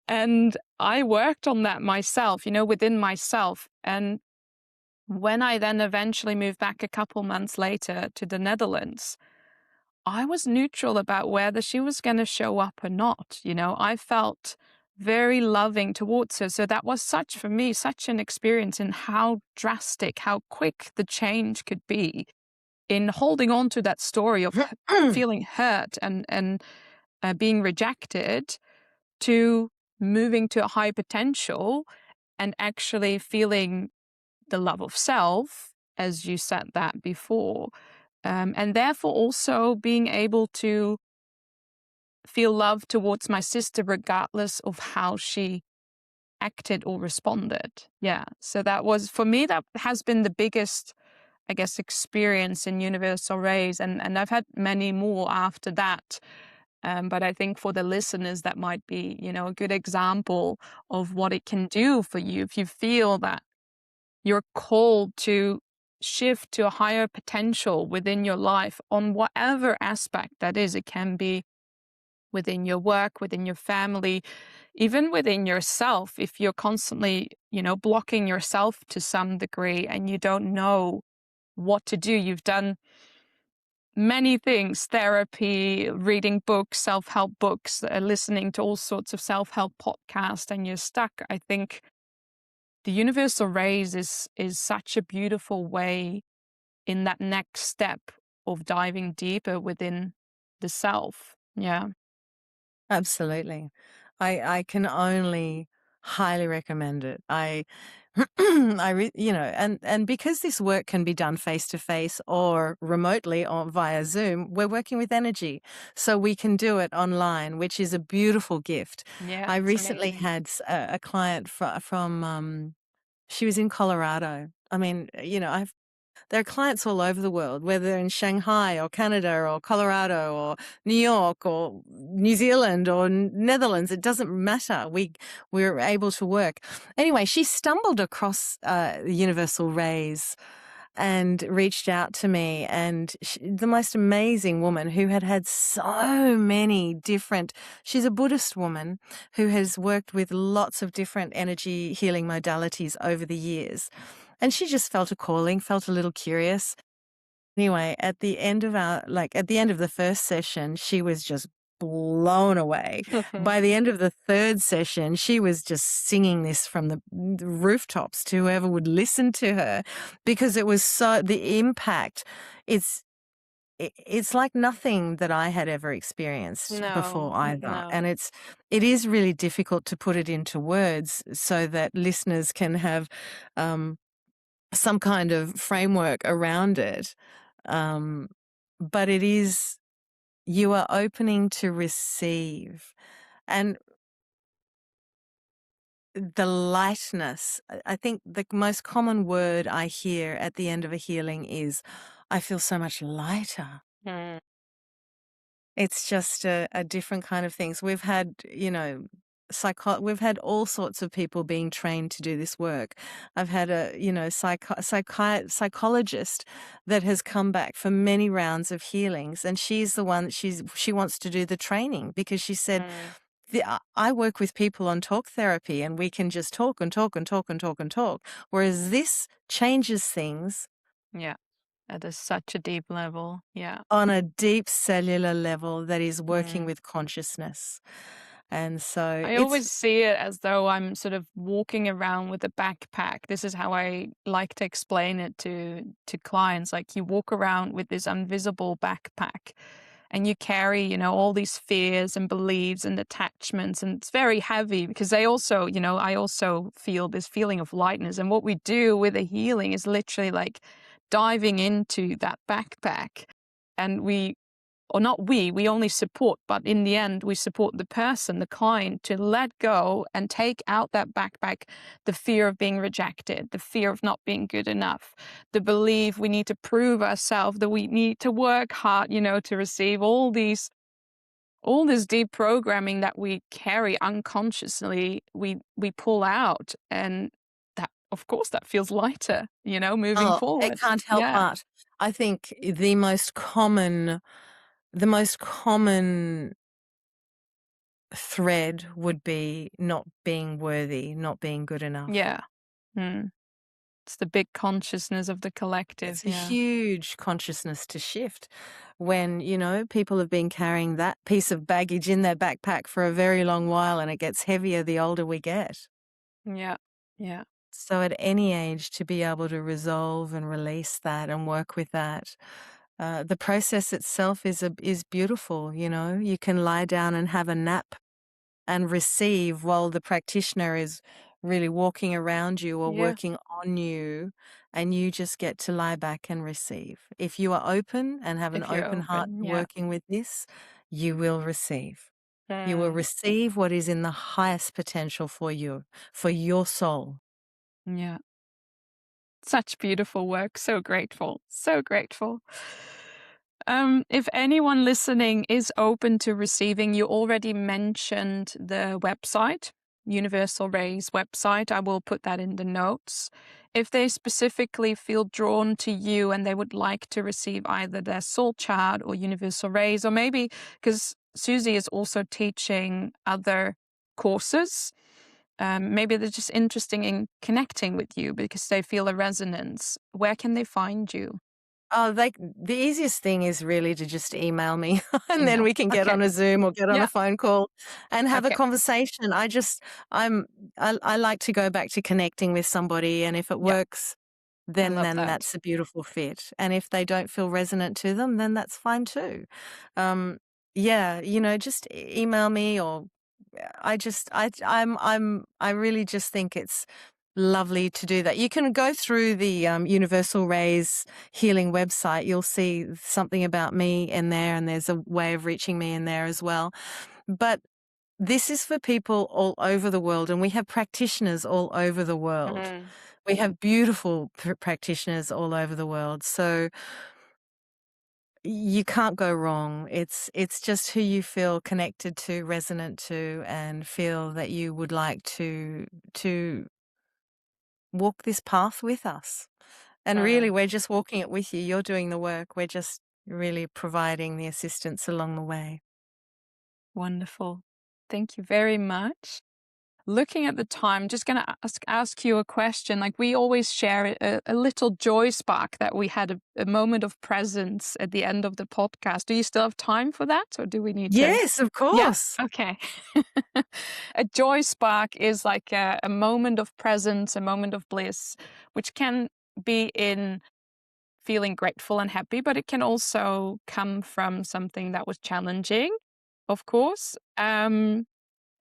And I worked on that myself, within myself. And when I then eventually moved back a couple months later to the Netherlands, I was neutral about whether she was going to show up or not. I felt very loving towards her. So that was for me, such an experience in how drastic, how quick the change could be in holding on to that story of feeling hurt and being rejected, to moving to a high potential and actually feeling the love of self, as you said that before. And therefore also being able to feel love towards my sister regardless of how she acted or responded. Yeah. So that was, for me, that has been the biggest, I guess, experience in universal rays. And I've had many more after that. But I think for the listeners, that might be, a good example of what it can do for you if you feel that you're called to shift to a higher potential within your life on whatever aspect that is. It can be within your work, within your family, even within yourself. If you're constantly, blocking yourself to some degree and you don't know what to do, you've done many things, therapy, reading books, self-help books, listening to all sorts of self-help podcasts, and you're stuck. I think the universal rays is such a beautiful way in that next step of diving deeper within the self. Yeah. Absolutely. I can only highly recommend it. And because this work can be done face to face or remotely or via Zoom, we're working with energy. So we can do it online, which is a beautiful gift. Yeah. I it's recently amazing. had a client from she was in Colorado. I mean, there are clients all over the world, whether in Shanghai or Canada or Colorado or New York or New Zealand or Netherlands. It doesn't matter. We're able to work. Anyway, she stumbled across Universal Rays and reached out to me, and the most amazing woman who had so many different, she's a Buddhist woman who has worked with lots of different energy healing modalities over the years. And she just felt a calling, felt a little curious. Anyway, at the end of the first session, she was just blown away. By the end of the third session, she was just singing this from the rooftops to whoever would listen to her, because it was the impact. It's like nothing that I had ever experienced before either. No. And it is really difficult to put it into words so that listeners can have some kind of framework around it. But you are opening to receive. And the lightness, I think the most common word I hear at the end of a healing is, I feel so much lighter. Mm. It's just a different kind of things. We've had, we've had all sorts of people being trained to do this work. I've had a, psychologist that has come back for many rounds of healings, and she's the one that she wants to do the training, because she said, I work with people on talk therapy and we can just talk and talk and talk and talk and talk. Whereas this changes things Yeah. At such a deep level. Yeah. on a deep cellular level that is working with consciousness. And so I always see it as though I'm sort of walking around with a backpack. This is how I like to explain it to clients. Like, you walk around with this invisible backpack and you carry, all these fears and beliefs and attachments, and it's very heavy because they also, I also feel this feeling of lightness. And what we do with a healing is literally like diving into that backpack, and we only support, but in the end, we support the person, the client, to let go and take out that backpack, the fear of being rejected, the fear of not being good enough, the belief we need to prove ourselves, that we need to work hard, to receive all these all this deep programming that we carry unconsciously, we pull out, and that, of course, that feels lighter, moving Oh, it forward. can't help Yeah. but. I think the most common thread would be not being worthy, not being good enough. Yeah. Mm. It's the big consciousness of the collective. It's a Yeah. huge consciousness to shift when, people have been carrying that piece of baggage in their backpack for a very long while, and it gets heavier the older we get. Yeah. Yeah. So at any age, to be able to resolve and release that and work with that, the process itself is beautiful. You can lie down and have a nap and receive while the practitioner is really walking around you or Yeah. working on you, and you just get to lie back and receive. If you are open and have an If you're open heart open. to Yeah. working with this, you will receive. You will Mm. receive what is in the highest potential for you, for your soul. Yeah. Such beautiful work. So grateful. So grateful. If anyone listening is open to receiving, you already mentioned the website, Universal Ray's website. I will put that in the notes. If they specifically feel drawn to you and they would like to receive either their soul chart or Universal Rays, or maybe because Susie is also teaching other courses, maybe they're just interested in connecting with you because they feel a resonance. Where can they find you? Oh, the easiest thing is really to just email me and then Email. we can get Okay. on a Zoom or get on Yeah. a phone call and have a Okay. conversation. I like to go back to connecting with somebody, and if it Yeah. works, I then love that. that's a beautiful fit. And if they don't feel resonant to them, then that's fine too. Um, yeah, just email me, or I really just think it's lovely to do that. You can go through the Universal Rays Healing website. You'll see something about me in there, and there's a way of reaching me in there as well. But this is for people all over the world, and we have practitioners all over the world. Mm. We have beautiful practitioners all over the world. So you can't go wrong. It's just who you feel connected to, resonant to, and feel that you would like to walk this path with us. And really, we're just walking it with you. You're doing the work. We're just really providing the assistance along the way. Wonderful. Thank you very much. Looking at the time, just going to ask you a question. Like, we always share a little joy spark that we had a moment of presence at the end of the podcast. Do you still have time for that, or do we need to? Yes, of Yeah. course. Okay. A joy spark is like a moment of presence, a moment of bliss, which can be in feeling grateful and happy, but it can also come from something that was challenging, of course.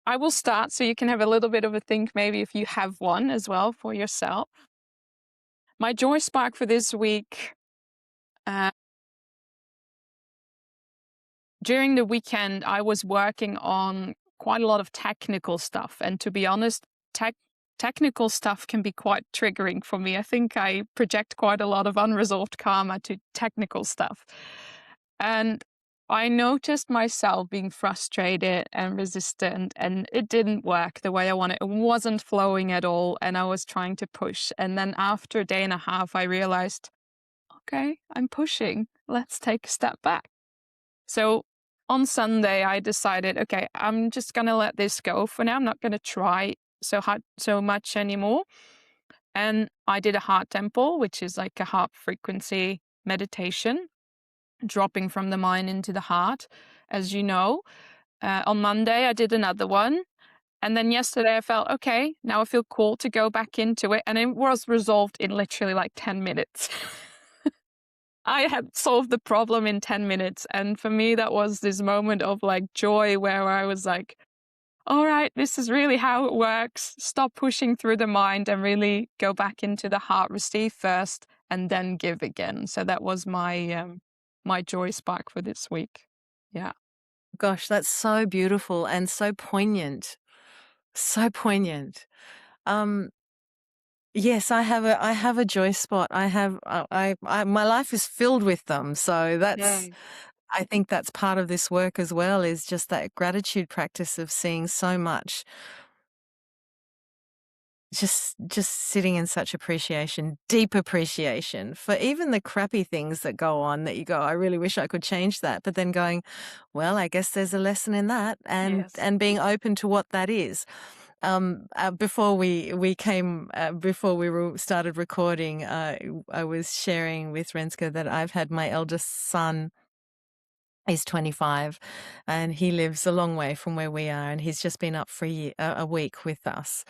I will start so you can have a little bit of a think, maybe if you have one as well for yourself. My joy spark for this week. During the weekend, I was working on quite a lot of technical stuff. And to be honest, technical stuff can be quite triggering for me. I think I project quite a lot of unresolved karma to technical stuff. And I noticed myself being frustrated and resistant, and it didn't work the way I wanted. It wasn't flowing at all, and I was trying to push. And then after a day and a half, I realized, okay, I'm pushing. Let's take a step back. So on Sunday, I decided, okay, I'm just going to let this go for now. I'm not going to try so much anymore. And I did a heart temple, which is like a heart frequency meditation, dropping from the mind into the heart, as you know. On Monday, I did another one. And then yesterday, I felt, okay, now I feel cool to go back into it. And it was resolved in literally like 10 minutes. I had solved the problem in 10 minutes. And for me, that was this moment of like joy where I was like, all right, this is really how it works. Stop pushing through the mind and really go back into the heart, receive first, and then give again. So that was my joy spark for this week. Yeah. Gosh, that's so beautiful and so poignant. So poignant. Yes, I have a joy spot. I have my life is filled with them. So that's Mm. I think that's part of this work as well, is just that gratitude practice of seeing so much, just sitting in such appreciation, deep appreciation for even the crappy things that go on that you go, I really wish I could change that. But then going, well, I guess there's a lesson in that, and Yes. being open to what that is. Before we started recording, I was sharing with Renske that I've had my eldest son. He's 25 and he lives a long way from where we are, and he's just been up for a week with us.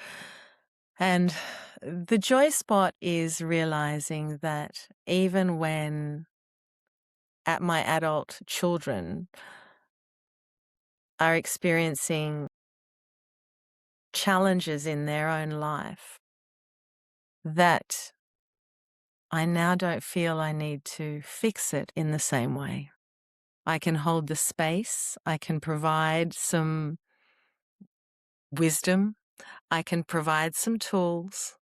And the joy spot is realizing that even when my adult children are experiencing challenges in their own life, that I now don't feel I need to fix it in the same way. I can hold the space, I can provide some wisdom, I can provide some tools,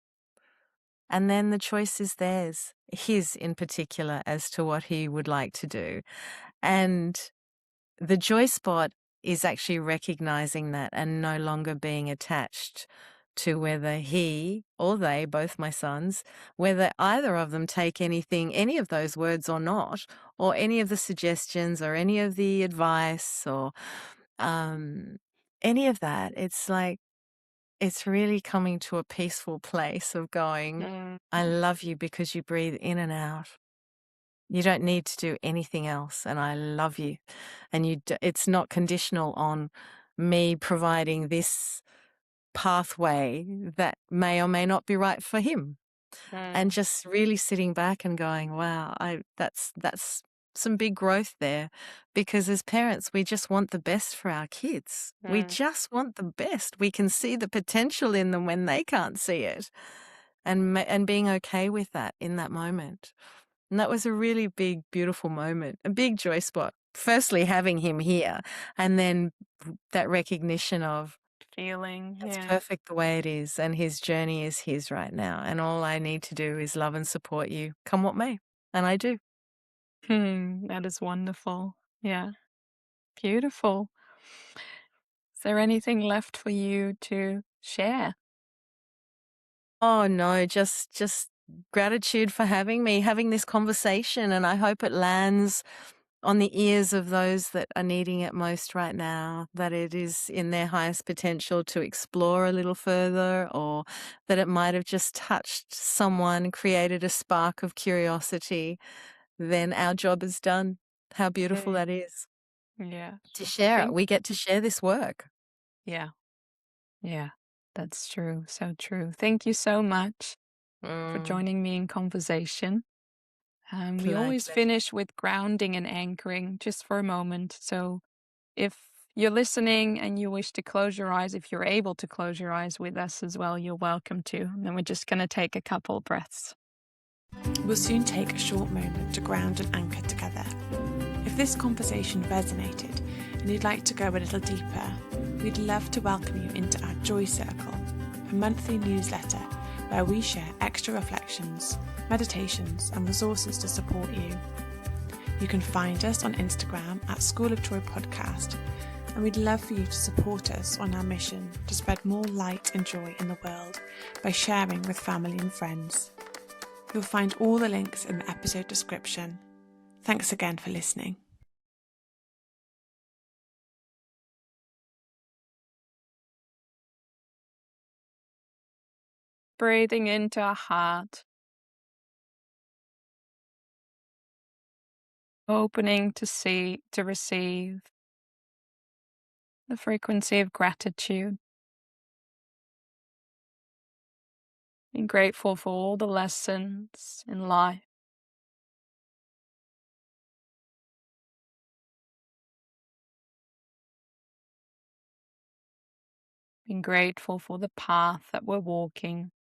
and then the choice is theirs, his in particular, as to what he would like to do. And the joy spot is actually recognizing that and no longer being attached to whether he or they, both my sons, whether either of them take any of those words or not, or any of the suggestions or any of the advice or any of that. It's like, it's really coming to a peaceful place of going, Mm. I love you because you breathe in and out. You don't need to do anything else, and I love you. And it's not conditional on me providing this pathway that may or may not be right for him. And Mm. just really sitting back and going, wow, that's some big growth there, because as parents, we just want the best for our kids. We Mm. just want the best. We can see the potential in them when they can't see it, and being okay with that in that moment. And that was a really big, beautiful moment, a big joy spot. Firstly, having him here, and then that recognition of Feeling, it's yeah. perfect the way it is, and his journey is his right now. And all I need to do is love and support you, come what may. And I do. That is wonderful. Yeah. Beautiful. Is there anything left for you to share? Oh no, just gratitude for having me, having this conversation, and I hope it lands on the ears of those that are needing it most right now, that it is in their highest potential to explore a little further, or that it might have just touched someone, created a spark of curiosity. Then our job is done. How beautiful Mm. that is. Yeah. To share it. Think, We get to share this work. yeah. Yeah. That's true. So true. Thank you so much for Mm, joining me in conversation. We my always pleasure. finish with grounding and anchoring just for a moment. So if you're listening and you wish to close your eyes, if you're able to close your eyes with us as well, you're welcome to. And then we're just going to take a couple breaths. We'll soon take a short moment to ground and anchor together. If this conversation resonated and you'd like to go a little deeper, we'd love to welcome you into our Joy Circle, a monthly newsletter where we share extra reflections, meditations, and resources to support you. You can find us on Instagram at School of Joy Podcast, and we'd love for you to support us on our mission to spread more light and joy in the world by sharing with family and friends. You'll find all the links in the episode description. Thanks again for listening. Breathing into our heart, opening to receive the frequency of gratitude, being grateful for all the lessons in life, being grateful for the path that we're walking,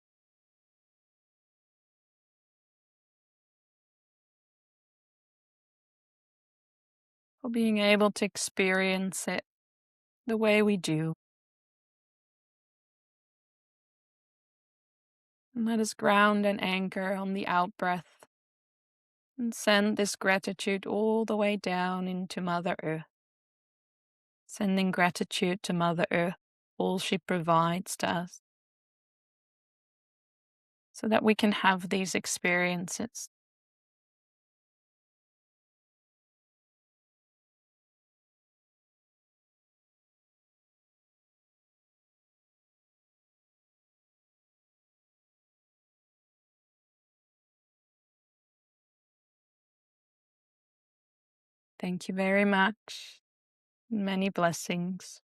for being able to experience it the way we do. And let us ground and anchor on the out breath, And send this gratitude all the way down into Mother Earth. Sending gratitude to Mother Earth, all she provides to us, so that we can have these experiences. Thank you very much. Many blessings.